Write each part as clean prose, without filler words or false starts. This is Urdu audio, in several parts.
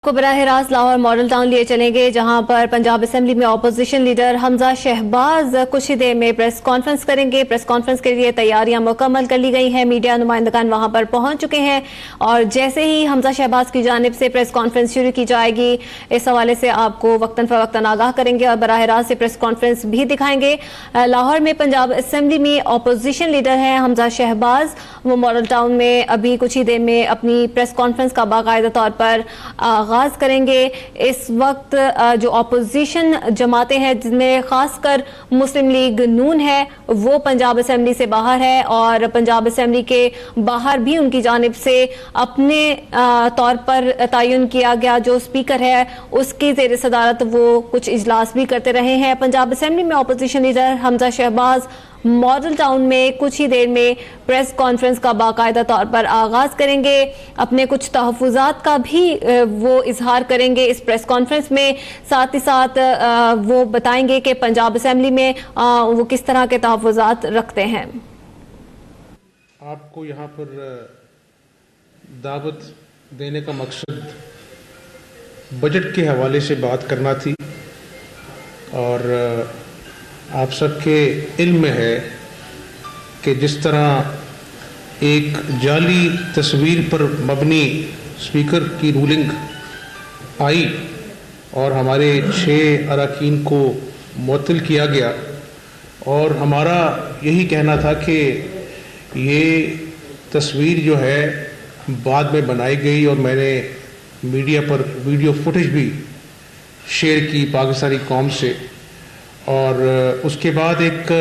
کو براہ راست لاہور ماڈل ٹاؤن لیے چلیں گے، جہاں پر پنجاب اسمبلی میں اپوزیشن لیڈر حمزہ شہباز کچھ ہی دیر میں پریس کانفرنس کریں گے۔ پریس کانفرنس کے لیے تیاریاں مکمل کر لی گئی ہیں، میڈیا نمائندگان وہاں پر پہنچ چکے ہیں اور جیسے ہی حمزہ شہباز کی جانب سے پریس کانفرنس شروع کی جائے گی، اس حوالے سے آپ کو وقتاً فوقتاً آگاہ کریں گے اور براہ راست سے پریس کانفرنس بھی دکھائیں گے۔ لاہور میں پنجاب اسمبلی میں اپوزیشن لیڈر ہیں حمزہ شہباز، وہ ماڈل ٹاؤن میں ابھی کچھ ہی دیر میں اپنی پریس کانفرنس کا باقاعدہ طور پر آغاز کریں گے۔ اس وقت جو اپوزیشن جماعتیں ہیں، جن میں خاص کر مسلم لیگ نون ہے، وہ پنجاب اسمبلی سے باہر ہے اور پنجاب اسمبلی کے باہر بھی ان کی جانب سے اپنے طور پر تعین کیا گیا جو اسپیکر ہے، اس کی زیر صدارت وہ کچھ اجلاس بھی کرتے رہے ہیں۔ پنجاب اسمبلی میں اپوزیشن لیڈر حمزہ شہباز ماڈل ٹاؤن میں کچھ ہی دیر میں پریس کانفرنس کا باقاعدہ طور پر آغاز کریں گے، اپنے کچھ تحفظات کا بھی وہ اظہار کریں گے اس پریس کانفرنس میں، ساتھ ہی ساتھ وہ بتائیں گے کہ پنجاب اسمبلی میں وہ کس طرح کے تحفظات رکھتے ہیں۔ آپ کو یہاں پر دعوت دینے کا مقصد بجٹ کے حوالے سے بات کرنا تھی، اور آپ سب کے علم میں ہے کہ جس طرح ایک جعلی تصویر پر مبنی اسپیکر کی رولنگ آئی اور ہمارے 6 اراکین کو معطل کیا گیا، اور ہمارا یہی کہنا تھا کہ یہ تصویر جو ہے بعد میں بنائی گئی، اور میں نے میڈیا پر ویڈیو فوٹیج بھی شیئر کی پاکستانی قوم سے، اور اس کے بعد ایک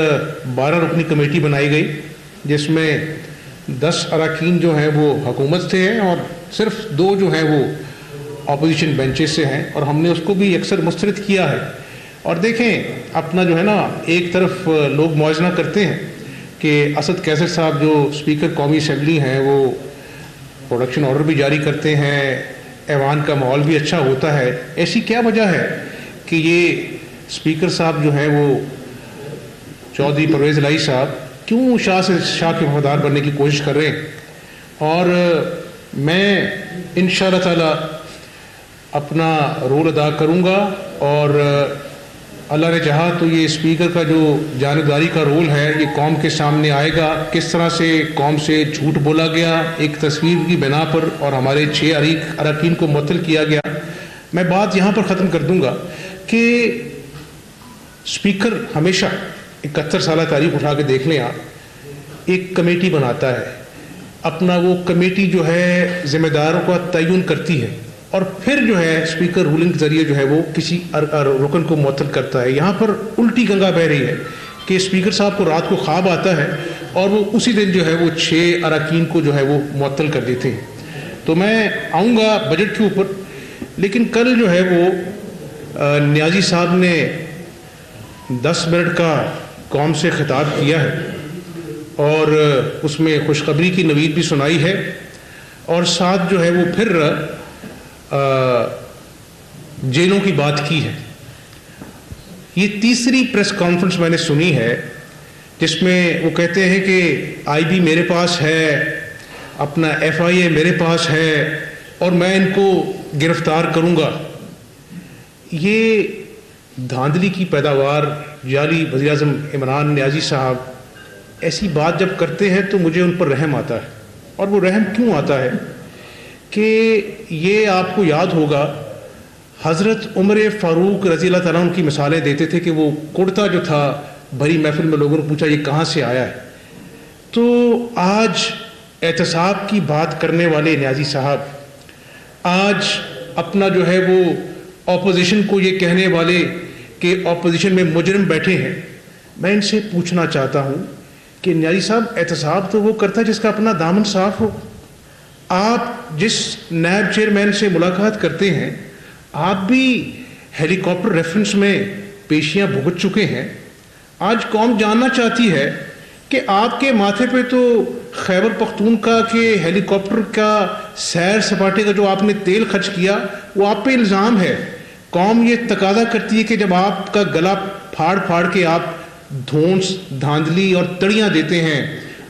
12 رکنی کمیٹی بنائی گئی جس میں 10 اراکین جو ہیں وہ حکومت سے ہیں اور صرف 2 جو ہیں وہ اپوزیشن بینچز سے ہیں، اور ہم نے اس کو بھی اکثر مسترد کیا ہے۔ اور دیکھیں اپنا جو ہے نا، ایک طرف لوگ موازنہ کرتے ہیں کہ اسد قیصر صاحب جو اسپیکر قومی اسمبلی ہیں وہ پروڈکشن آرڈر بھی جاری کرتے ہیں، ایوان کا ماحول بھی اچھا ہوتا ہے، ایسی کیا وجہ ہے کہ یہ اسپیکر صاحب جو ہیں وہ چودھری پرویز الہی صاحب کیوں شاہ کے وفادار بننے کی کوشش کر رہے ہیں؟ اور میں انشاءاللہ تعالی اپنا رول ادا کروں گا، اور اللہ نے چاہا تو یہ اسپیکر کا جو جانبداری کا رول ہے یہ قوم کے سامنے آئے گا، کس طرح سے قوم سے جھوٹ بولا گیا ایک تصویر کی بنا پر اور ہمارے 6 اراکین کو معطل کیا گیا۔ میں بات یہاں پر ختم کر دوں گا کہ اسپیکر ہمیشہ 71 سالہ تاریخ اٹھا کے دیکھ لیں آپ، ایک کمیٹی بناتا ہے، اپنا وہ کمیٹی جو ہے ذمہ داروں کا تعین کرتی ہے، اور پھر جو ہے اسپیکر رولنگ کے ذریعے جو ہے وہ کسی رکن کو معطل کرتا ہے۔ یہاں پر الٹی گنگا بہہ رہی ہے کہ اسپیکر صاحب کو رات کو خواب آتا ہے اور وہ اسی دن جو ہے وہ 6 اراکین کو جو ہے وہ معطل کر دیتے ہیں۔ تو میں آؤں گا بجٹ کے اوپر، لیکن کل جو ہے وہ نیازی صاحب نے 10 منٹ کا قوم سے خطاب کیا ہے، اور اس میں خوشخبری کی نوید بھی سنائی ہے، اور ساتھ جو ہے وہ پھر جیلوں کی بات کی ہے۔ یہ تیسری پریس کانفرنس میں نے سنی ہے جس میں وہ کہتے ہیں کہ آئی بی میرے پاس ہے، اپنا ایف آئی اے میرے پاس ہے، اور میں ان کو گرفتار کروں گا۔ یہ دھاندلی کی پیداوار جعلی وزیر اعظم عمران نیازی صاحب ایسی بات جب کرتے ہیں تو مجھے ان پر رحم آتا ہے، اور وہ رحم کیوں آتا ہے کہ یہ آپ کو یاد ہوگا حضرت عمر فاروق رضی اللہ تعالیٰ عنہ کی مثالیں دیتے تھے کہ وہ کرتا جو تھا بھری محفل میں لوگوں نے پوچھا یہ کہاں سے آیا ہے۔ تو آج احتساب کی بات کرنے والے نیازی صاحب آج اپنا جو ہے وہ اپوزیشن کو یہ کہنے والے کہ اپوزیشن میں مجرم بیٹھے ہیں، میں ان سے پوچھنا چاہتا ہوں کہ نیازی صاحب احتساب تو وہ کرتا ہے جس کا اپنا دامن صاف ہو۔ آپ جس نائب چیئرمین سے ملاقات کرتے ہیں، آپ بھی ہیلی کاپٹر ریفرنس میں پیشیاں بھگت چکے ہیں۔ آج قوم جاننا چاہتی ہے کہ آپ کے ماتھے پہ تو خیبر پختونخوا کے ہیلی کاپٹر کا سیر سپاٹے کا جو آپ نے تیل خرچ کیا وہ آپ پہ الزام ہے۔ قوم یہ تقاضا کرتی ہے کہ جب آپ کا گلا پھاڑ پھاڑ کے آپ دھونس دھاندلی اور تڑیاں دیتے ہیں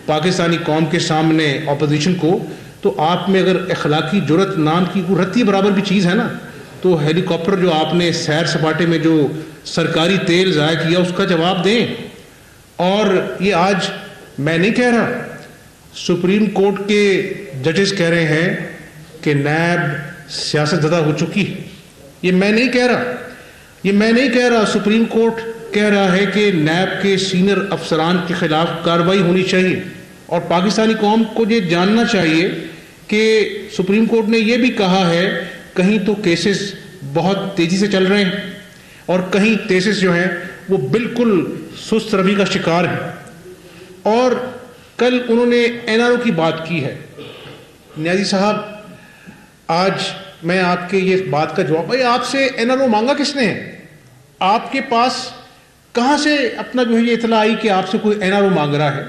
پاکستانی قوم کے سامنے اپوزیشن کو، تو آپ میں اگر اخلاقی جرت نام کی کوئی رتی برابر بھی چیز ہے نا تو ہیلی کاپٹر جو آپ نے سیر سپاٹے میں جو سرکاری تیل ضائع کیا اس کا جواب دیں. اور یہ آج میں نہیں کہہ رہا, سپریم کورٹ کے ججز کہہ رہے ہیں کہ نیب سیاست زدہ ہو چکی. یہ میں نہیں کہہ رہا, سپریم کورٹ کہہ رہا ہے کہ نیب کے سینئر افسران کے خلاف کارروائی ہونی چاہیے. اور پاکستانی قوم کو یہ جاننا چاہیے کہ سپریم کورٹ نے یہ بھی کہا ہے کہیں تو کیسز بہت تیزی سے چل رہے ہیں اور کہیں کیسز جو ہیں وہ بالکل سست روی کا شکار ہیں. اور کل انہوں نے NRO کی بات کی ہے. نیازی صاحب, آج میں آپ کے یہ بات کا جواب, بھائی آپ سے NRO مانگا کس نے ہے؟ آپ کے پاس کہاں سے اپنا جو ہے یہ اطلاع آئی کہ آپ سے کوئی NRO مانگ رہا ہے؟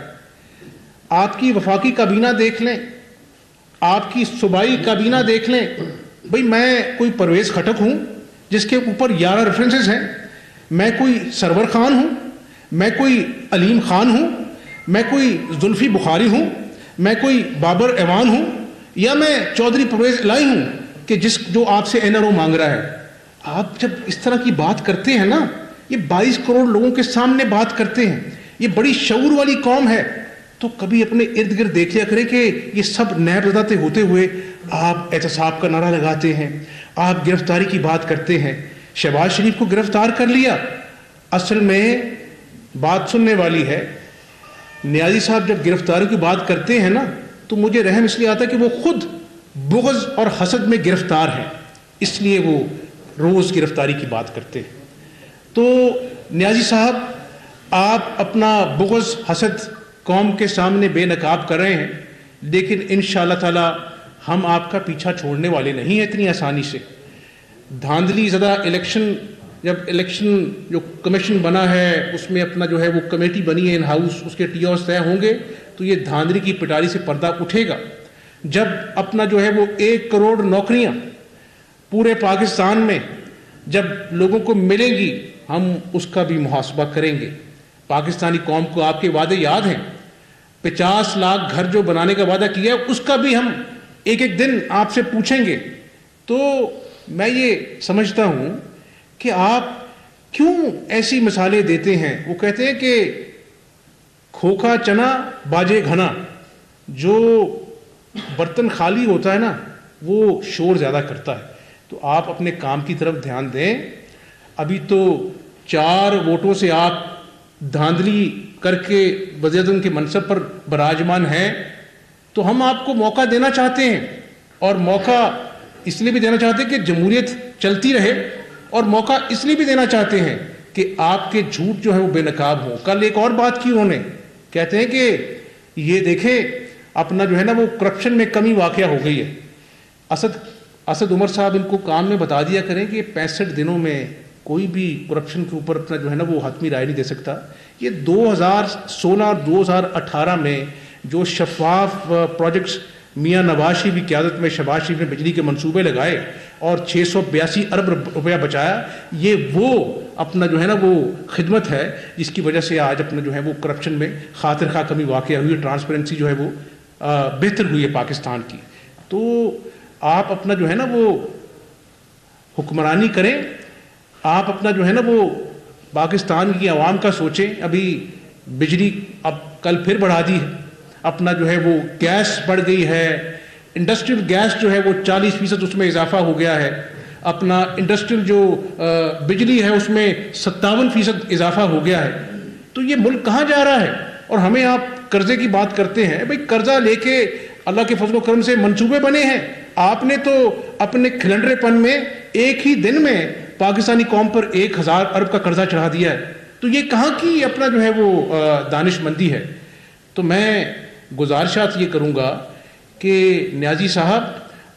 آپ کی وفاقی کابینہ دیکھ لیں, آپ کی صوبائی کابینہ دیکھ لیں. بھئی میں کوئی پرویز خٹک ہوں جس کے اوپر 11 ریفرنسز ہیں؟ میں کوئی سرور خان ہوں؟ میں کوئی علیم خان ہوں؟ میں کوئی زلفی بخاری ہوں؟ میں کوئی بابر ایوان ہوں؟ یا میں چودھری پرویز الہی ہوں کہ جو آپ سے NRO مانگ رہا ہے؟ آپ جب اس طرح کی بات کرتے ہیں نا, یہ 22 کروڑ لوگوں کے سامنے بات کرتے ہیں, یہ بڑی شعور والی قوم ہے, تو کبھی اپنے ارد گرد دیکھ لیا کریں کہ یہ سب نیب زدہ ہوتے ہوئے آپ احتساب کا نعرہ لگاتے ہیں, آپ گرفتاری کی بات کرتے ہیں. شہباز شریف کو گرفتار کر لیا, اصل میں بات سننے والی ہے. نیازی صاحب جب گرفتاری کی بات کرتے ہیں نا تو مجھے رحم اس لیے آتا ہے کہ وہ خود بغض اور حسد میں گرفتار ہیں, اس لیے وہ روز گرفتاری کی بات کرتے ہیں. تو نیازی صاحب, آپ اپنا بغض حسد قوم کے سامنے بے نقاب کر رہے ہیں, لیکن انشاءاللہ تعالی ہم آپ کا پیچھا چھوڑنے والے نہیں ہیں اتنی آسانی سے. دھاندلی زدہ جب الیکشن جو کمیشن بنا ہے اس میں اپنا جو ہے وہ کمیٹی بنی ہے ان ہاؤس, اس کے ٹیوز طے ہوں گے تو یہ دھاندلی کی پٹاری سے پردہ اٹھے گا. جب اپنا جو ہے وہ 1 کروڑ نوکریاں پورے پاکستان میں جب لوگوں کو ملیں گی, ہم اس کا بھی محاسبہ کریں گے. پاکستانی قوم کو آپ کے وعدے یاد ہیں, 50 لاکھ گھر جو بنانے کا وعدہ کیا ہے اس کا بھی ہم ایک ایک دن آپ سے پوچھیں گے. تو میں یہ سمجھتا ہوں کہ آپ کیوں ایسی مثالیں دیتے ہیں. وہ کہتے ہیں کہ کھوکھا چنا باجے گھنا, جو برتن خالی ہوتا ہے نا وہ شور زیادہ کرتا ہے. تو آپ اپنے کام کی طرف دھیان دیں. ابھی تو 4 ووٹوں سے آپ دھاندلی کر کے وزیر اعظم کے منصب پر براجمان ہیں, تو ہم آپ کو موقع دینا چاہتے ہیں. اور موقع اس لیے بھی دینا چاہتے ہیں کہ جمہوریت چلتی رہے, اور موقع اس لیے بھی دینا چاہتے ہیں کہ آپ کے جھوٹ جو ہے وہ بے نقاب ہوں. کل ایک اور بات کی انہوں نے, کہتے ہیں کہ یہ دیکھیں اپنا جو ہے نا وہ کرپشن میں کمی واقعہ ہو گئی ہے. اسد عمر صاحب ان کو کام میں بتا دیا کریں کہ 65 دنوں میں کوئی بھی کرپشن کے اوپر اپنا جو ہے نا وہ حتمی رائے نہیں دے سکتا. یہ 2016 اور 2018 میں جو شفاف پروجیکٹس میاں نواز شریف کی قیادت میں شہباز شریف نے بجلی کے منصوبے لگائے اور 682 ارب روپیہ بچایا, یہ وہ اپنا جو ہے نا وہ خدمت ہے جس کی وجہ سے آج اپنا جو ہے وہ کرپشن میں خاطر خواہ کمی واقع ہوئی, ٹرانسپیرنسی جو ہے وہ بہتر ہوئی ہے پاکستان کی. تو آپ اپنا جو ہے نا وہ حکمرانی کریں, آپ اپنا جو ہے نا وہ پاکستان کی عوام کا سوچیں. ابھی بجلی اب کل پھر بڑھا دی ہے, اپنا جو ہے وہ گیس بڑھ گئی ہے, انڈسٹریل گیس جو ہے وہ 40% اس میں اضافہ ہو گیا ہے, اپنا انڈسٹریل جو بجلی ہے اس میں 57% اضافہ ہو گیا ہے. تو یہ ملک کہاں جا رہا ہے؟ اور ہمیں آپ قرضے کی بات کرتے ہیں. بھئی قرضہ لے کے اللہ کے فضل و کرم سے منصوبے بنے ہیں. آپ نے تو اپنے کھلنڈرے پن میں ایک ہی دن میں پاکستانی قوم پر 1000 ارب کا قرضہ چڑھا دیا ہے. تو یہ کہاں کی اپنا جو ہے وہ دانش مندی ہے؟ تو میں گزارشات یہ کروں گا کہ نیازی صاحب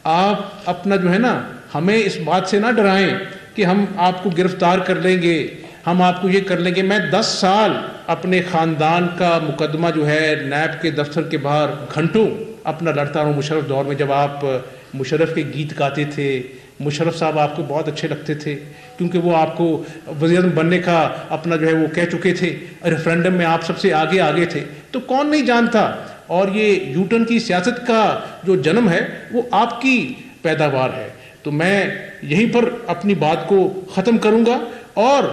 آپ اپنا جو ہے نا ہمیں اس بات سے نہ ڈرائیں کہ ہم آپ کو گرفتار کر لیں گے, ہم آپ کو یہ کر لیں گے. میں 10 سال اپنے خاندان کا مقدمہ جو ہے نیب کے دفتر کے باہر گھنٹوں اپنا لڑتا ہوں. مشرف دور میں جب آپ مشرف کے گیت گاتے تھے, مشرف صاحب آپ کو بہت اچھے لگتے تھے کیونکہ وہ آپ کو وزیر اعظم بننے کا اپنا جو ہے وہ کہہ چکے تھے, ریفرینڈم میں آپ سب سے آگے تھے. تو کون نہیں جانتا اور یہ یوٹرن کی سیاست کا جو جنم ہے وہ آپ کی پیداوار ہے. تو میں یہیں پر اپنی بات کو ختم کروں گا. اور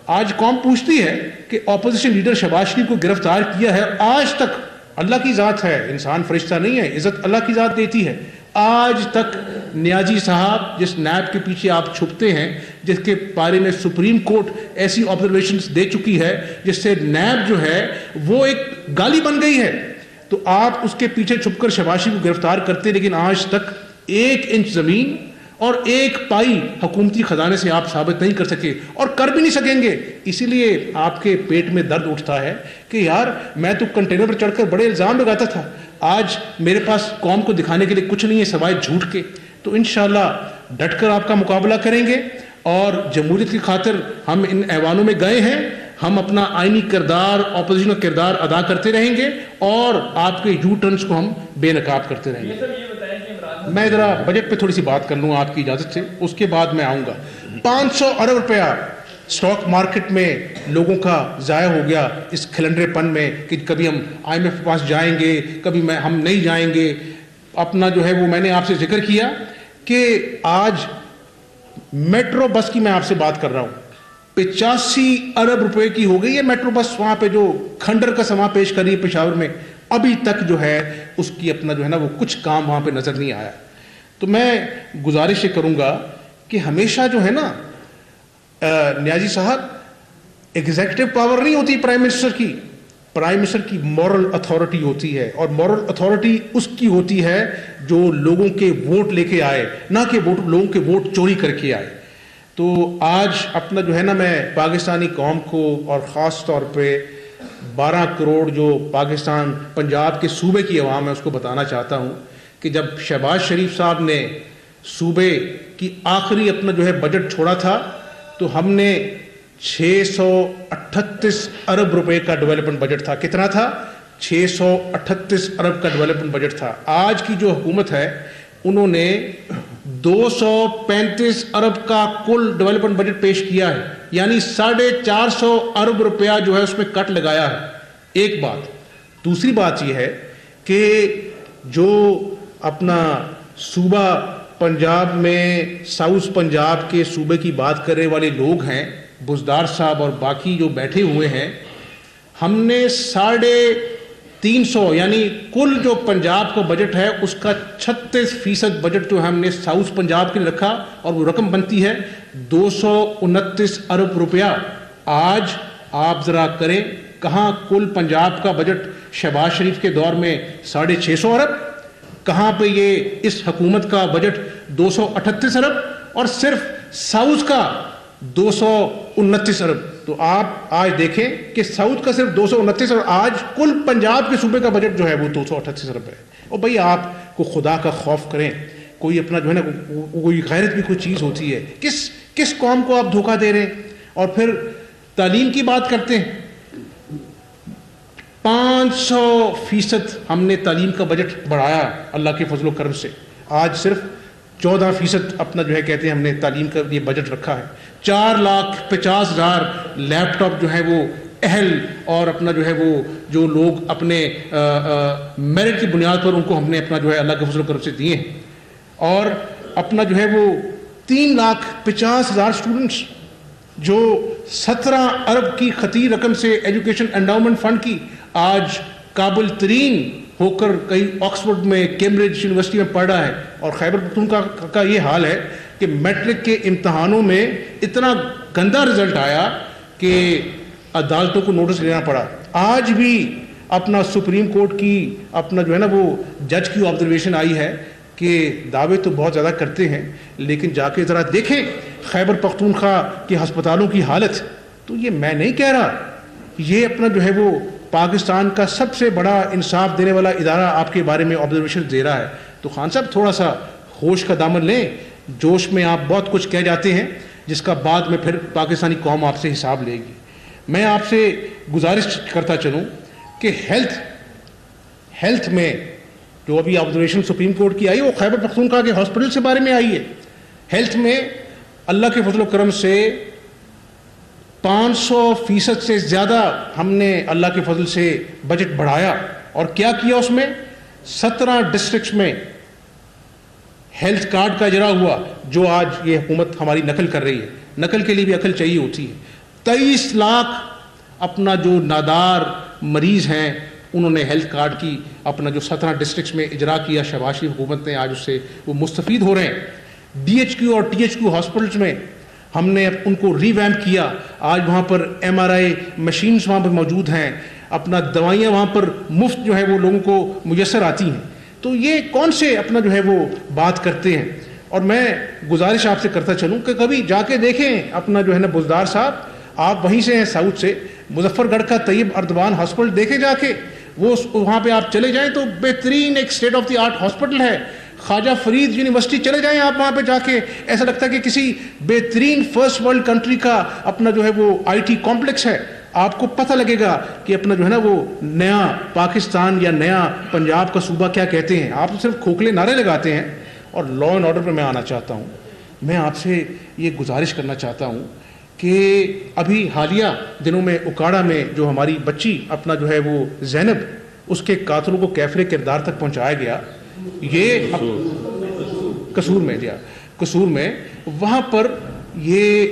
آج قوم پوچھتی ہے کہ اپوزیشن لیڈر شہباز شریف کو گرفتار کیا ہے, آج تک اللہ کی ذات ہے, انسان فرشتہ نہیں ہے, عزت اللہ کی ذات دیتی ہے, آج تک نیازی صاحب جس نیب کے پیچھے آپ چھپتے ہیں, جس کے بارے میں سپریم کورٹ ایسی آبزرویشنز دے چکی ہے جس سے نیب جو ہے وہ ایک گالی بن گئی ہے, تو آپ اس کے پیچھے چھپ کر شہباز شریف کو گرفتار کرتے, لیکن آج تک 1 انچ زمین اور 1 پائی حکومتی خزانے سے آپ ثابت نہیں کر سکے اور کر بھی نہیں سکیں گے. اسی لیے آپ کے پیٹ میں درد اٹھتا ہے کہ یار میں تو کنٹینر پر چڑھ کر بڑے الزام لگاتا تھا, آج میرے پاس قوم کو دکھانے کے لیے کچھ نہیں ہے سوائے جھوٹ کے. تو انشاءاللہ ڈٹ کر آپ کا مقابلہ کریں گے, اور جمہوریت کی خاطر ہم ان ایوانوں میں گئے ہیں, ہم اپنا آئینی کردار, اپوزیشن کا کردار ادا کرتے رہیں گے, اور آپ کے یو ٹرنز کو ہم بے نقاب کرتے رہیں گے. میں ذرا بجٹ پہ تھوڑی سی بات کر لوں آپ کی اجازت سے, اس کے بعد میں آؤں گا. 500 ارب روپیہ اسٹاک مارکیٹ میں لوگوں کا ضائع ہو گیا اس کھلنڈرے پن میں کہ کبھی ہم IMF کے پاس جائیں گے, کبھی ہم نہیں جائیں گے. اپنا جو ہے وہ میں نے آپ سے ذکر کیا کہ آج میٹرو بس کی میں آپ سے بات کر رہا ہوں, 85 ارب روپے کی ہو گئی ہے میٹرو بس, وہاں پہ جو کھنڈر کا سما پیش کر رہی ہے پشاور میں, ابھی تک جو ہے اس کی اپنا جو ہے نا وہ کچھ کام وہاں پہ نظر نہیں آیا. تو میں گزارش یہ کروں گا کہ ہمیشہ جو ہے نا نیازی صاحب, ایگزیکٹو پاور نہیں ہوتی پرائم منسٹر کی, پرائم منسٹر کی مورل اتھارٹی ہوتی ہے, اور مورل اتھارٹی اس کی ہوتی ہے جو لوگوں کے ووٹ لے کے آئے, نہ کہ لوگوں کے ووٹ چوری کر کے آئے. تو آج اپنا جو ہے نا میں پاکستانی قوم کو, اور خاص طور پہ 12 کروڑ جو پاکستان پنجاب کے صوبے کی عوام ہے اس کو بتانا چاہتا ہوں کہ جب شہباز شریف صاحب نے صوبے کی آخری اپنا جو ہے بجٹ چھوڑا تھا تو ہم نے 638 ارب روپے کا ڈیولپمنٹ بجٹ تھا. کتنا تھا؟ 638 ارب کا ڈیولپمنٹ بجٹ تھا. آج کی جو حکومت ہے انہوں نے 235 ارب کا کل ڈیولپمنٹ بجٹ پیش کیا ہے, یعنی 450 ارب روپیہ جو ہے اس میں کٹ لگایا ہے. ایک بات. دوسری بات یہ ہے کہ جو اپنا صوبہ پنجاب میں ساؤتھ پنجاب کے صوبے کی بات کرنے والے لوگ ہیں, بزدار صاحب اور باقی جو بیٹھے ہوئے ہیں, ہم نے 350 یعنی کل جو پنجاب کا بجٹ ہے اس کا 36% بجٹ جو ہم نے ساؤتھ پنجاب کے لیے رکھا, اور وہ رقم بنتی ہے 229 ارب روپیہ. آج آپ ذرا کریں کہاں کل پنجاب کا بجٹ شہباز شریف کے دور میں 650 ارب, کہاں پہ یہ اس حکومت کا بجٹ 238 ارب, اور صرف ساؤتھ کا 229 ارب. تو آپ آج دیکھیں کہ ساؤتھ کا صرف 229 اور آج کل پنجاب کے صوبے کا بجٹ جو ہے وہ 238 ارب ہے. اور بھائی آپ کو خدا کا خوف کریں, کوئی اپنا جو ہے نا کوئی غیرت بھی کوئی چیز ہوتی ہے, کس قوم کو آپ دھوکہ دے رہے ہیں. اور پھر تعلیم کی بات کرتے ہیں, 500% ہم نے تعلیم کا بجٹ بڑھایا اللہ کے فضل و کرم سے. آج صرف 14% اپنا جو ہے کہتے ہیں ہم نے تعلیم کا یہ بجٹ رکھا ہے. 4,50,000 لیپ ٹاپ جو ہے وہ اہل اور اپنا جو ہے وہ جو لوگ اپنے میرٹ کی بنیاد پر ان کو ہم نے اپنا جو ہے اللہ کے فضل و کرم سے دیے ہیں. اور اپنا جو ہے وہ 3,50,000 اسٹوڈنٹس جو 17 ارب کی خطیر رقم سے ایجوکیشن انڈاؤمنٹ فنڈ کی آج قابل ترین ہو کر کئی آکسفورڈ میں کیمبرج یونیورسٹی میں پڑھ رہا ہے. اور خیبر پختونخوا کا یہ حال ہے کہ میٹرک کے امتحانوں میں اتنا گندا رزلٹ آیا کہ عدالتوں کو نوٹس لینا پڑا. آج بھی اپنا سپریم کورٹ کی اپنا جو ہے نا وہ جج کی آبزرویشن آئی ہے کہ دعوے تو بہت زیادہ کرتے ہیں لیکن جا کے ذرا دیکھیں خیبر پختونخوا کے ہسپتالوں کی حالت. تو یہ میں نہیں کہہ رہا, یہ اپنا جو ہے وہ پاکستان کا سب سے بڑا انصاف دینے والا ادارہ آپ کے بارے میں آبزرویشن دے رہا ہے. تو خان صاحب تھوڑا سا ہوش کا دامن لیں, جوش میں آپ بہت کچھ کہہ جاتے ہیں جس کا بعد میں پھر پاکستانی قوم آپ سے حساب لے گی. میں آپ سے گزارش کرتا چلوں کہ ہیلتھ میں جو ابھی آبزرویشن سپریم کورٹ کی آئی وہ خیبر پختونخوا کے ہاسپٹل سے بارے میں آئی ہے. ہیلتھ میں اللہ کے فضل و کرم سے 500% سے زیادہ ہم نے اللہ کے فضل سے بجٹ بڑھایا. اور کیا کیا اس میں 17 ڈسٹرکٹس میں ہیلتھ کارڈ کا اجرا ہوا جو آج یہ حکومت ہماری نقل کر رہی ہے. نقل کے لیے بھی عقل چاہیے ہوتی ہے. 23 لاکھ اپنا جو نادار مریض ہیں انہوں نے ہیلتھ کارڈ کی اپنا جو 17 ڈسٹرکٹس میں اجرا کیا شہباز شریف حکومت نے, آج اس سے وہ مستفید ہو رہے ہیں. DHQ اور THQ ہاسپٹلس میں ہم نے ان کو ری ویمپ کیا, آج وہاں پر MRI مشینز وہاں پر موجود ہیں, اپنا دوائیاں وہاں پر مفت جو ہے وہ لوگوں کو میسر آتی ہیں. تو یہ کون سے اپنا جو ہے وہ بات کرتے ہیں. اور میں گزارش آپ سے کرتا چلوں کہ کبھی جا کے دیکھیں اپنا جو ہے نا بزدار صاحب, آپ وہیں سے ہیں ساؤتھ سے, مظفر گڑھ کا طیب اردوان ہاسپٹل دیکھیں جا کے, وہ وہاں پہ آپ چلے جائیں تو بہترین ایک state of the art hospital ہے. خواجہ فرید یونیورسٹی چلے جائیں آپ وہاں پہ جا کے, ایسا لگتا ہے کہ کسی بہترین فرسٹ ورلڈ کنٹری کا اپنا جو ہے وہ IT کمپلیکس ہے. آپ کو پتہ لگے گا کہ اپنا جو ہے نا وہ نیا پاکستان یا نیا پنجاب کا صوبہ کیا کہتے ہیں. آپ تو صرف کھوکھلے نعرے لگاتے ہیں. اور لا اینڈ آرڈر پہ میں آنا چاہتا ہوں. میں آپ سے یہ گزارش کرنا چاہتا ہوں کہ ابھی حالیہ دنوں میں اکاڑا میں جو ہماری بچی اپنا جو ہے وہ زینب, اس کے قاتلوں کو کیفر کردار تک پہنچایا گیا, یہ قصور میں وہاں پر یہ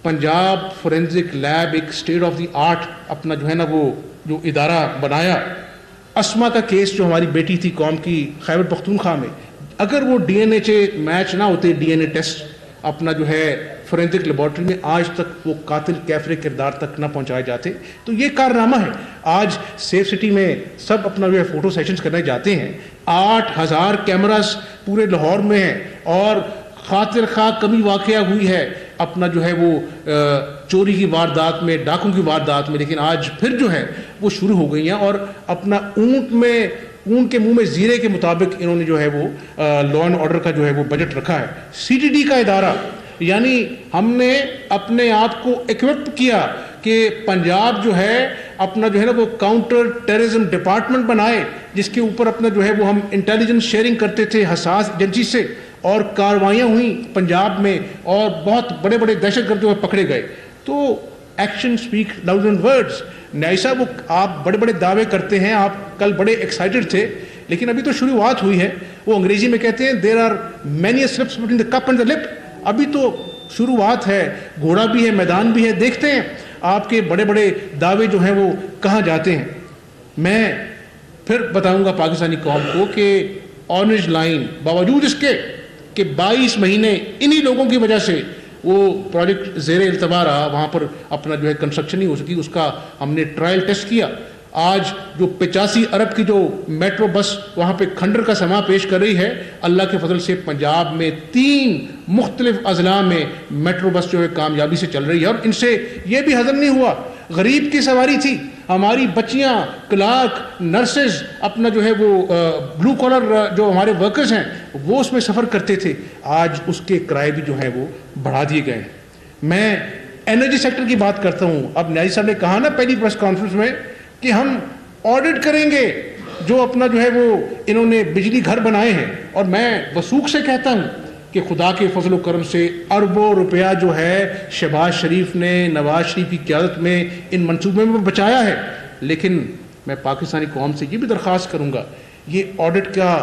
پنجاب فورینزک لیب ایک اسٹیٹ آف دی آرٹ اپنا جو ہے نا وہ جو ادارہ بنایا. اسما کا کیس جو ہماری بیٹی تھی قوم کی خیبر پختونخوا میں, اگر وہ DNA میچ نہ ہوتے, DNA ٹیسٹ اپنا جو ہے فورینزک لیبارٹری میں, آج تک وہ قاتل کیفر کردار تک نہ پہنچائے جاتے. تو یہ کارنامہ ہے. آج سیف سٹی میں سب اپنا جو ہے فوٹو سیشنز کرنے جاتے ہیں, 8000 کیمراز پورے لاہور میں ہیں, اور خاطر خواہ کمی واقعہ ہوئی ہے اپنا جو ہے وہ چوری کی واردات میں, ڈاکوں کی واردات میں, لیکن آج پھر جو ہے وہ شروع ہو گئی ہیں. اور اپنا اونٹ کے منہ میں زیرے کے مطابق انہوں نے جو ہے وہ لا اینڈ آرڈر کا جو ہے وہ بجٹ رکھا ہے. CTD کا ادارہ, یعنی ہم نے اپنے آپ کو ایکوپڈ کیا کہ پنجاب جو ہے اپنا جو ہے نا وہ کاؤنٹر ٹیررزم ڈپارٹمنٹ بنائے, جس کے اوپر اپنا جو ہے وہ ہم انٹیلیجنس شیئرنگ کرتے تھے حساس ایجنسی سے, اور کاروائیاں ہوئیں پنجاب میں, اور بہت بڑے بڑے دہشت گرد جو پکڑے گئے. تو action speak louder than words. نیائی صاحب, آپ بڑے بڑے دعوے کرتے ہیں, آپ کل بڑے ایکسائٹڈ تھے, لیکن ابھی تو شروعات ہوئی ہے. وہ انگریزی میں کہتے ہیں there are many slips between the cup and the lip. ابھی تو شروعات ہے, گھوڑا بھی ہے, میدان بھی ہے, دیکھتے ہیں آپ کے بڑے بڑے دعوے جو ہیں وہ کہاں جاتے ہیں. میں پھر بتاؤں گا پاکستانی قوم کو کہ اورنج لائن باوجود اس کے کہ 22 مہینے انہی لوگوں کی وجہ سے وہ پروجیکٹ زیر التوا رہا, وہاں پر اپنا جو ہے کنسٹرکشن نہیں ہو سکی, اس کا ہم نے ٹرائل ٹیسٹ کیا. آج جو 85 ارب کی جو میٹرو بس وہاں پہ کھنڈر کا سما پیش کر رہی ہے, اللہ کے فضل سے پنجاب میں 3 مختلف اضلاع میں میٹرو بس جو ہے کامیابی سے چل رہی ہے. اور ان سے یہ بھی ہضم نہیں ہوا, غریب کی سواری تھی, ہماری بچیاں کلارک نرسز اپنا جو ہے وہ بلو کالر جو ہمارے ورکرز ہیں وہ اس میں سفر کرتے تھے, آج اس کے کرائے بھی جو ہیں وہ بڑھا دیے گئے ہیں. میں انرجی سیکٹر کی بات کرتا ہوں. اب نیائی صاحب نے کہا نا پہلی پریس کانفرنس میں کہ ہم آڈٹ کریں گے جو اپنا جو ہے وہ انہوں نے بجلی گھر بنائے ہیں, اور میں وثوق سے کہتا ہوں کہ خدا کے فضل و کرم سے اربوں روپیہ جو ہے شہباز شریف نے نواز شریف کی قیادت میں ان منصوبے میں بچایا ہے. لیکن میں پاکستانی قوم سے یہ بھی درخواست کروں گا, یہ آڈٹ کا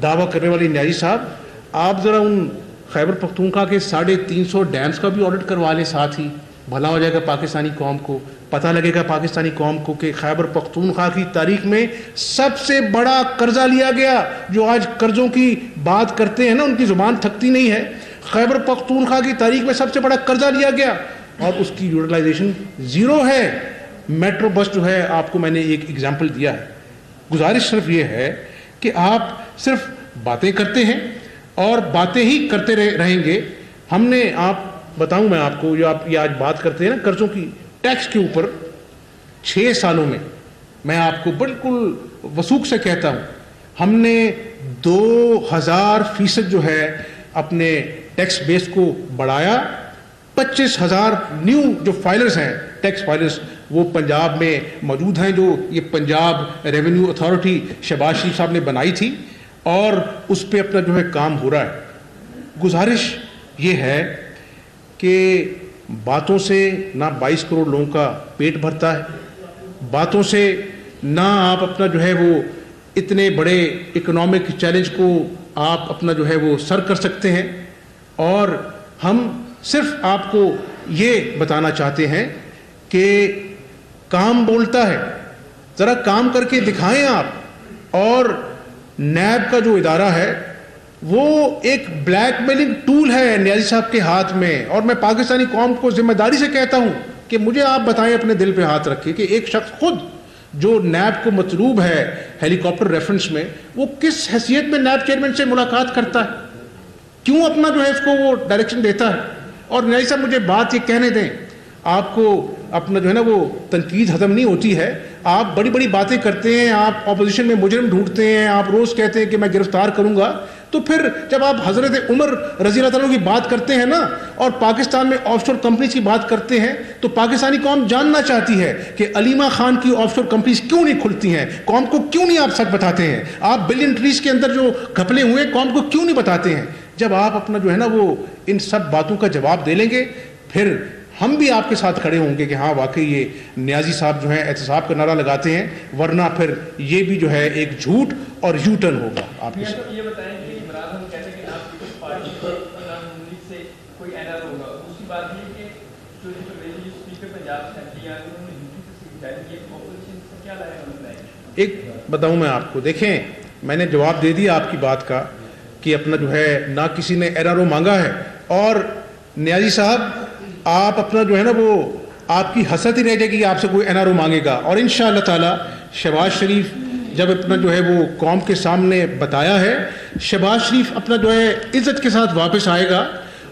دعویٰ کرنے والے نیازی صاحب, آپ ذرا ان خیبر پختونخوا کے 350 ڈیمز کا بھی آڈٹ کروا لیں, ساتھ ہی بھلا ہو جائے گا پاکستانی قوم کو, پتہ لگے گا پاکستانی قوم کو کہ خیبر پختونخوا کی تاریخ میں سب سے بڑا قرضہ لیا گیا. جو آج قرضوں کی بات کرتے ہیں نا, ان کی زبان تھکتی نہیں ہے. خیبر پختونخوا کی تاریخ میں سب سے بڑا قرضہ لیا گیا, اور اس کی یوٹیلائزیشن 0 ہے. میٹرو بس جو ہے آپ کو میں نے ایک ایگزامپل دیا ہے. گزارش صرف یہ ہے کہ آپ صرف باتیں کرتے ہیں اور باتیں ہی کرتے رہیں گے. ہم نے آپ بتاؤں میں آپ کو, جو آپ یہ آج بات کرتے ہیں نا قرضوں کی, ٹیکس کے اوپر 6 سالوں میں آپ کو بالکل وثوق سے کہتا ہوں, ہم نے 2000% جو ہے اپنے ٹیکس بیس کو بڑھایا. 25,000 نیو جو فائلرز ہیں, ٹیکس فائلرز, وہ پنجاب میں موجود ہیں, جو یہ پنجاب ریونیو اتھارٹی شہباز شریف صاحب نے بنائی تھی, اور اس پہ اپنا جو ہے کام ہو رہا ہے. گزارش یہ ہے کہ باتوں سے نہ 22 کروڑ لوگوں کا پیٹ بھرتا ہے, باتوں سے نہ آپ اپنا جو ہے وہ اتنے بڑے اکنامک چیلنج کو آپ اپنا جو ہے وہ سر کر سکتے ہیں. اور ہم صرف آپ کو یہ بتانا چاہتے ہیں کہ کام بولتا ہے, ذرا کام کر کے دکھائیں آپ. اور نیب کا جو ادارہ ہے وہ ایک بلیک میلنگ ٹول ہے نیازی صاحب کے ہاتھ میں, اور میں پاکستانی قوم کو ذمہ داری سے کہتا ہوں کہ مجھے آپ بتائیں اپنے دل پہ ہاتھ رکھے کہ ایک شخص خود جو نیب کو مطلوب ہے ہیلی کاپٹر ریفرنس میں, وہ کس حیثیت میں نیب چیئرمین سے ملاقات کرتا ہے, کیوں اپنا جو ہے اس کو وہ ڈائریکشن دیتا ہے. اور نیازی صاحب مجھے بات یہ کہنے دیں, آپ کو اپنا جو ہے نا وہ تنقید ہضم نہیں ہوتی ہے. آپ بڑی بڑی باتیں کرتے ہیں, آپ اپوزیشن میں مجرم ڈھونڈتے ہیں, آپ روز کہتے ہیں کہ میں گرفتار کروں گا, تو پھر جب آپ حضرت عمر رضی اللہ تعالیٰ کی بات کرتے ہیں نا اور پاکستان میں آف شور کمپنیز کی بات کرتے ہیں, تو پاکستانی قوم جاننا چاہتی ہے کہ علیمہ خان کی آف شور کمپنیز کیوں نہیں کھلتی ہیں, قوم کو کیوں نہیں آپ سچ بتاتے ہیں, آپ بلین ٹریز کے اندر جو گھپلے ہوئے قوم کو کیوں نہیں بتاتے ہیں. جب آپ اپنا جو ہے نا وہ ان سب باتوں کا جواب دے لیں گے, پھر ہم بھی آپ کے ساتھ کھڑے ہوں گے کہ ہاں واقعی یہ نیازی صاحب جو ہیں احتساب کا نعرہ لگاتے ہیں, ورنہ پھر یہ بھی جو ہے ایک جھوٹ اور یو ٹرن ہوگا آپ کے ساتھ. یہ بتائیں کہ عمران خان کہتے ہیں کہ نام پیپلز پارٹی سے کوئی این آر ہوگا. دوسری بات یہ کہ جو اسپیکر پنجاب سے ایم پی آر انہوں نے یو پی سے سمجھایا کہ اپوزیشن سے کیا لایا ہے. ایک بتاؤں میں آپ کو, دیکھیں میں نے جواب دے دیا آپ کی بات کا کہ اپنا جو ہے نہ کسی نے این آر او مانگا ہے, اور نیازی صاحب آپ اپنا جو ہے نا وہ آپ کی حسرت ہی رہ جائے گی آپ سے کوئی این آر او مانگے گا. اور انشاءاللہ تعالی شہباز شریف جب اپنا جو ہے وہ قوم کے سامنے بتایا ہے, شہباز شریف اپنا جو ہے عزت کے ساتھ واپس آئے گا,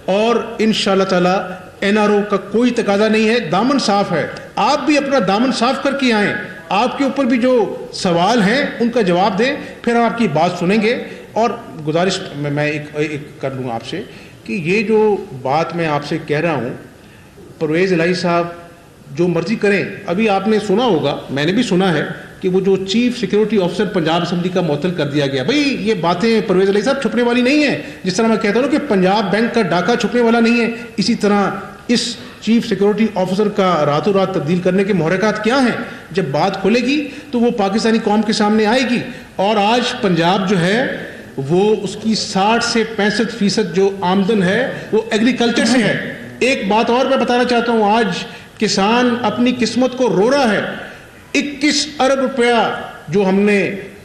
اور انشاءاللہ تعالی این آر او کا کوئی تقاضا نہیں ہے, دامن صاف ہے. آپ بھی اپنا دامن صاف کر کے آئیں, آپ کے اوپر بھی جو سوال ہیں ان کا جواب دیں, پھر ہم آپ کی بات سنیں گے. اور گزارش میں ایک کر لوں آپ سے کہ یہ جو بات میں آپ سے کہہ رہا ہوں, پرویز الہی صاحب جو مرضی کریں. ابھی آپ نے سنا ہوگا, میں نے بھی سنا ہے کہ وہ جو chief security officer Punjab assembly کا معطل کر دیا گیا. بھائی یہ باتیں پرویز الہی صاحب چھپنے والی نہیں ہیں. جس طرح میں کہتا ہوں کہ پنجاب بینک کا ڈاکہ چھپنے والا نہیں ہے, اسی طرح اس چیف سیکیورٹی آفیسر کا راتوں رات تبدیل کرنے کے محرکات کیا ہیں. جب بات کھلے گی تو وہ پاکستانی قوم کے سامنے آئے گی. اور آج پنجاب جو ہے وہ اس کی 60 سے 65% جو آمدن ہے وہ ایگریکلچر سے ہے. ایک بات اور میں بتانا چاہتا ہوں, آج کسان اپنی قسمت کو رو رہا ہے. 21 ارب روپیہ جو ہم نے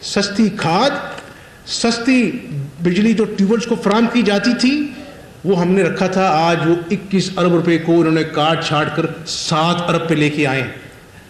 سستی کھاد, سستی بجلی جو ٹیوبلز کو فراہم کی جاتی تھی وہ ہم نے رکھا تھا, آج وہ 21 ارب روپے کو انہوں نے کاٹ چھاٹ کر 7 ارب پہ لے کے آئے ہیں.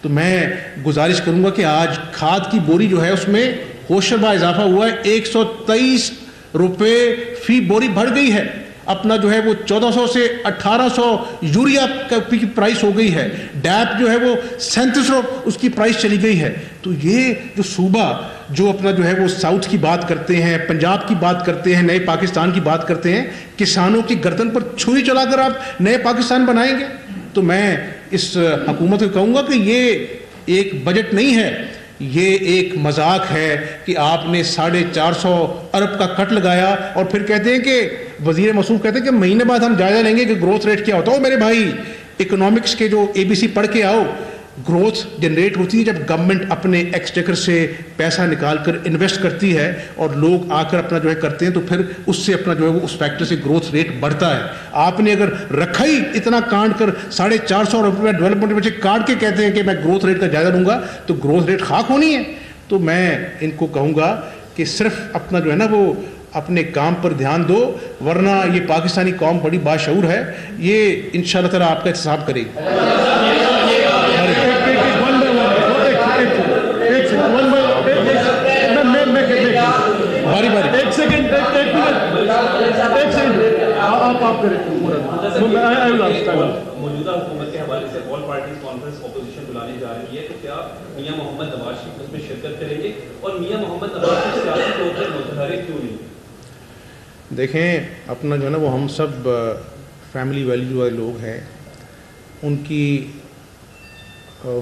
تو میں گزارش کروں گا کہ آج کھاد کی بوری جو ہے اس میں ہوشربا اضافہ ہوا ہے, 123 روپے فی بوری بڑھ گئی ہے. اپنا جو ہے وہ 1400 سے 1800 یوریا کی پرائس ہو گئی ہے. ڈیپ جو ہے وہ 3700 اس کی پرائس چلی گئی ہے. تو یہ جو صوبہ جو اپنا جو ہے وہ ساؤتھ کی بات کرتے ہیں, پنجاب کی بات کرتے ہیں, نئے پاکستان کی بات کرتے ہیں, کسانوں کی گردن پر چھری چلا کر آپ نئے پاکستان بنائیں گے. تو میں اس حکومت کو کہوں گا کہ یہ ایک بجٹ نہیں ہے, یہ ایک مذاق ہے کہ آپ نے 450 ارب کا کٹ لگایا اور پھر کہتے ہیں کہ وزیر موصوف کہتے ہیں کہ مہینے بعد ہم جائزہ لیں گے کہ گروتھ ریٹ کیا ہوتا ہے. میرے بھائی اکنامکس کے جو ABC پڑھ کے آؤ, گروتھ جنریٹ ہوتی ہے جب گورنمنٹ اپنے ایکسچیکر سے پیسہ نکال کر انویسٹ کرتی ہے اور لوگ آ کر اپنا جو ہے کرتے ہیں, تو پھر اس سے اپنا جو ہے وہ اس فیکٹر سے گروتھ ریٹ بڑھتا ہے. آپ نے اگر رکھا ہی اتنا کاٹ کر 450 روپے ڈیولپمنٹ بچے کاٹ کے کہتے ہیں کہ میں گروتھ ریٹ کا جائزہ لوں گا, تو گروتھ ریٹ خاک ہونی ہے. تو میں ان کو کہوں گا کہ صرف اپنا جو ہے نا وہ اپنے کام پر دھیان دو, ورنہ یہ پاکستانی قوم بڑی باشعور ہے, یہ انشاءاللہ تعالیٰ آپ کا احتساب کرے گی. باری باری ایک سیکنڈ آپ کریں. موجودہ حکومت کے حوالے سے آل پارٹیز کانفرنس اپوزیشن بلانے جا رہی ہے, تو کیا میاں محمد نواز شریف اس میں شرکت کریں گے, اور میاں محمد نواز شریف سیاسی طور پر متحرک کیوں نہیں؟ دیکھیں اپنا جو ہے نا وہ ہم سب فیملی ویلیو والے لوگ ہیں. ان کی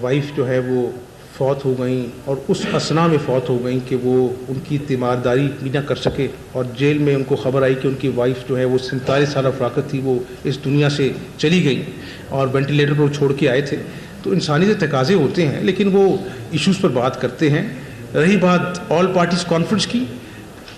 وائف جو ہے وہ فوت ہو گئیں, اور اس اثنا میں فوت ہو گئیں کہ وہ ان کی تیمارداری بھی نہ کر سکے, اور جیل میں ان کو خبر آئی کہ ان کی وائف جو ہے وہ 47 سالہ فراقت تھی, وہ اس دنیا سے چلی گئی, اور وینٹیلیٹر پر چھوڑ کے آئے تھے. تو انسانی تقاضے ہوتے ہیں, لیکن وہ ایشوز پر بات کرتے ہیں. رہی بات آل پارٹیز کانفرنس کی,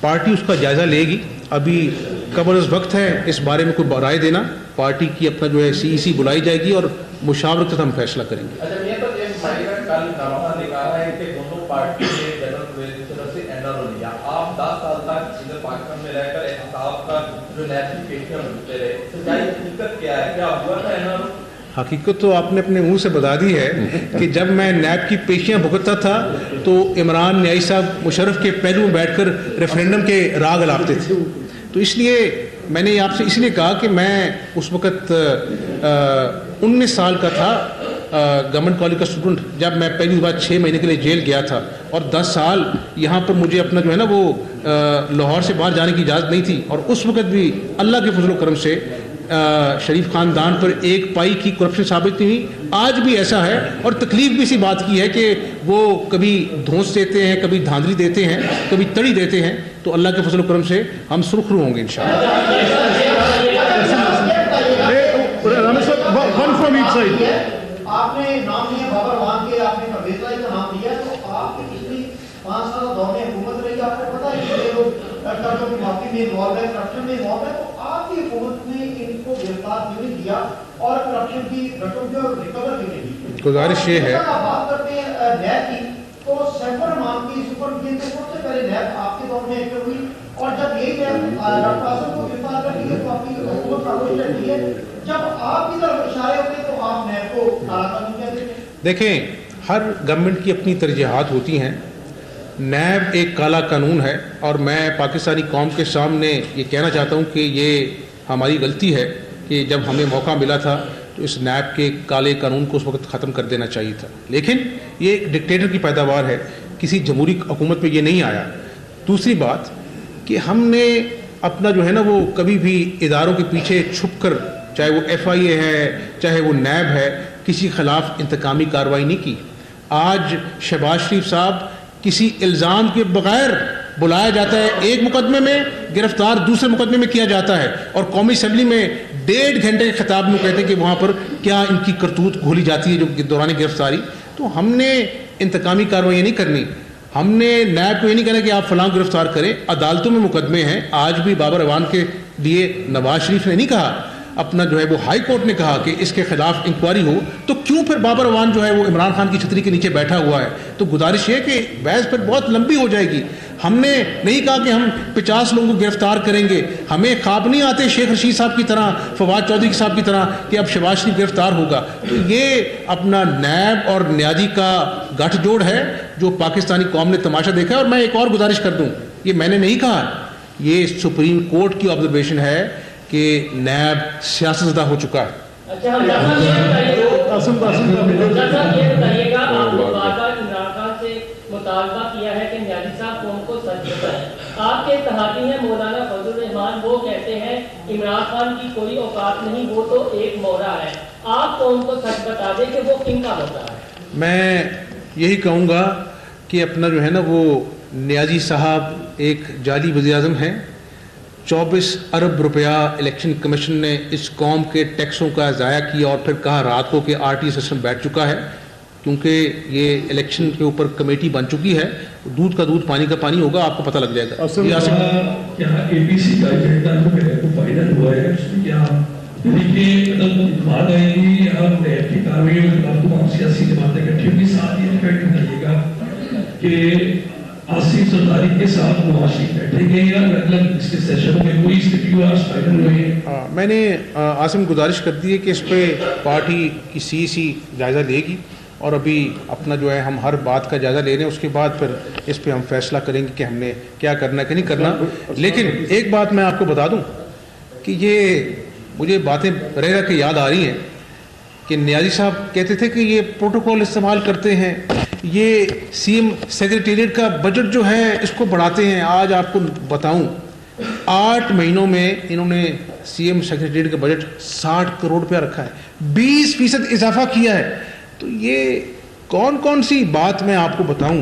پارٹی اس کا جائزہ لے گی. ابھی قبل از وقت ہے اس بارے میں کوئی رائے دینا. پارٹی کی اپنا جو ہے CEC بلائی جائے گی اور مشاورت سے ہم فیصلہ کریں گے. اچھا یہ تو ایک کل نواز نے کہا ہے کہ دونوں پارٹی نے جنرل پرویز کی طرف سے NRO لیا. آپ 10 سال تک ادھر پاکستان میں رہ کر احتساب کا جو نیب کی پیشیاں بنتے رہے, سچائی حقیقت کیا ہے, کیا ہوا تھا NRO؟ حقیقت تو آپ نے اپنے منہ سے بتا دی ہے کہ جب میں نیب کی پیشیاں بھگتتا تھا تو عمران نیائی صاحب مشرف کے پہلو میں بیٹھ کر ریفرینڈم کے راگ الاپتے تھے. تو اس لیے میں نے آپ سے اس لیے کہا کہ میں اس وقت 19 سال کا تھا, گورنمنٹ کالج کا اسٹوڈنٹ, جب میں پہلی بار 6 مہینے کے لیے جیل گیا تھا, اور 10 سال یہاں پر مجھے اپنا جو ہے نا وہ لاہور سے باہر جانے کی اجازت نہیں تھی. اور اس وقت بھی اللہ کے فضل و کرم سے شریف خاندان پر ایک پائی کی کرپشن ثابت نہیں ہوئی. آج بھی ایسا ہے, اور تکلیف بھی اسی بات کی ہے کہ وہ کبھی دھونس دیتے ہیں, کبھی دھاندلی دیتے ہیں, کبھی تڑی دیتے ہیں. تو اللہ کے فضل و کرم سے ہم سرخ رو ہوں گے انشاءاللہ. آپ نے نام لیا بابر وان کے, آپ نے پرویز بھائی کا نام لیا, تو آپ کی پچھلی 5 سال دور میں حکومت رہی, آپ کو پتا ہے کہ یہ لوگ قرضوں کی معافی میں انوالو ہے, کرپشن میں انوالو ہے. تو آپ کی حکومت نے ان کو گرفتار کیوں نہیں کیا اور کرپشن کی رقم جو ریکور بھی نہیں کی؟ گزارش یہ ہے, بات کرتے ہیں نیب کی, تو سیفر مان کی سپر ڈویژن سے سب سے پہلے نیب آپ کے دور میں ایکٹیو ہوئی, اور جب یہی نیب ڈاکٹر قاسم کو گرفتار کر لی ہے تو آپ کی حکومت خاموش رہتی ہے. جب آپ کی طرف اشارے ہوتے ہیں تو آپ نیب کو کالا قانون کہتے ہیں. دیکھیں ہر گورنمنٹ کی اپنی ترجیحات ہوتی ہیں. نیب ایک کالا قانون ہے, اور میں پاکستانی قوم کے سامنے یہ کہنا چاہتا ہوں کہ یہ ہماری غلطی ہے کہ جب ہمیں موقع ملا تھا تو اس نیب کے کالے قانون کو اس وقت ختم کر دینا چاہیے تھا. لیکن یہ ایک ڈکٹیٹر کی پیداوار ہے, کسی جمہوری حکومت میں یہ نہیں آیا. دوسری بات کہ ہم نے اپنا جو ہے نا وہ کبھی بھی اداروں کے پیچھے چھپ کر, چاہے وہ FIA ہے چاہے وہ نیب ہے, کسی خلاف انتقامی کارروائی نہیں کی. آج شہباز شریف صاحب کسی الزام کے بغیر بلایا جاتا ہے ایک مقدمے میں, گرفتار دوسرے مقدمے میں کیا جاتا ہے, اور قومی اسمبلی میں 1.5 گھنٹے کے خطاب میں کہتے ہیں کہ وہاں پر کیا ان کی کرتوت کھولی جاتی ہے جو دوران گرفتاری. تو ہم نے انتقامی کارروائی نہیں کرنی. ہم نے نیب کو یہ نہیں کہنا کہ آپ فلاں گرفتار کریں. عدالتوں میں مقدمے ہیں. آج بھی بابر اعوان کے لیے نواز شریف نے نہیں کہا, اپنا جو ہے وہ ہائی کورٹ نے کہا کہ اس کے خلاف انکوائری ہو, تو کیوں پھر بابر اعوان جو ہے وہ عمران خان کی چھتری کے نیچے بیٹھا ہوا ہے؟ تو گزارش یہ کہ بحث پھر بہت لمبی ہو جائے گی. ہم نے نہیں کہا کہ ہم 50 لوگوں کو گرفتار کریں گے. ہمیں خواب نہیں آتے شیخ رشید صاحب کی طرح, فواد چودھری صاحب کی طرح کہ اب شہباز شریف گرفتار ہوگا. تو یہ اپنا نیب اور نیازی کا گٹھ جوڑ ہے جو پاکستانی قوم نے تماشا دیکھا ہے. اور میں ایک اور گزارش کر دوں, یہ میں نے نہیں کہا, یہ سپریم کورٹ کی آبزرویشن ہے کہ نیب سیاست زدہ ہو چکا ہے. اچھا یہ بتائیے گا, آپ نے بار بار عمران خان سے مطالبہ کیا ہے کہ نیازی صاحب قوم کو سچ بتائیں. آپ کے اتحادی ہیں مولانا فضل الرحمان, وہ کہتے ہیں عمران خان کی کوئی اوقات نہیں, وہ تو ایک مورا ہے. آپ قوم کو سچ بتا دیں کہ وہ کن کا ہوتا ہے. میں یہی کہوں گا کہ اپنا جو ہے نا وہ نیازی صاحب ایک جعلی وزیر اعظم ہیں. 24 ارب روپیہ الیکشن کمیشن نے اس قوم کے ٹیکسوں کا ضائع کیا, اور پھر کہا رات کو کہ RT سسٹم بیٹھ چکا ہے, کیونکہ یہ الیکشن کے اوپر کمیٹی بن چکی ہے. دودھ کا دودھ پانی کا پانی ہوگا, آپ کو پتہ لگ جائے گا. کیا ABC کا ایجنڈا کو فائنل ہوا ہے, اس میں کیا دیکھیے بات آئے گی, آپ نیب کی کارروائی میں آپ تمام سیاسی جماعتیں اکٹھی ہوگی. ساتھ یہ فیکٹ بتائیے گا کہ آصف زرداری کے ساتھ نواز شریف بیٹھے گئے یا مطلب اس کے سیشن میں کوئی اسٹیٹیوارز فائنل ہوئے ہیں؟ میں نے عاصم گزارش کر دی ہے کہ اس پہ پارٹی کی CEC جائزہ لے گی, اور ابھی اپنا جو ہے ہم ہر بات کا جائزہ لے رہے ہیں. اس کے بعد پھر اس پہ ہم فیصلہ کریں گے کہ ہم نے کیا کرنا ہے کہ نہیں کرنا. لیکن ایک بات میں آپ کو بتا دوں کہ یہ مجھے باتیں رہ کے یاد آ رہی ہیں کہ نیازی صاحب کہتے تھے کہ یہ پروٹوکول استعمال کرتے ہیں, یہ CM سیکریٹریٹ کا بجٹ جو ہے اس کو بڑھاتے ہیں. آج آپ کو بتاؤں 8 مہینوں میں انہوں نے CM سیکریٹریٹ کا بجٹ 60 کروڑ روپیہ رکھا ہے, 20% اضافہ کیا ہے. تو یہ کون سی بات میں آپ کو بتاؤں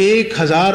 1000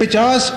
50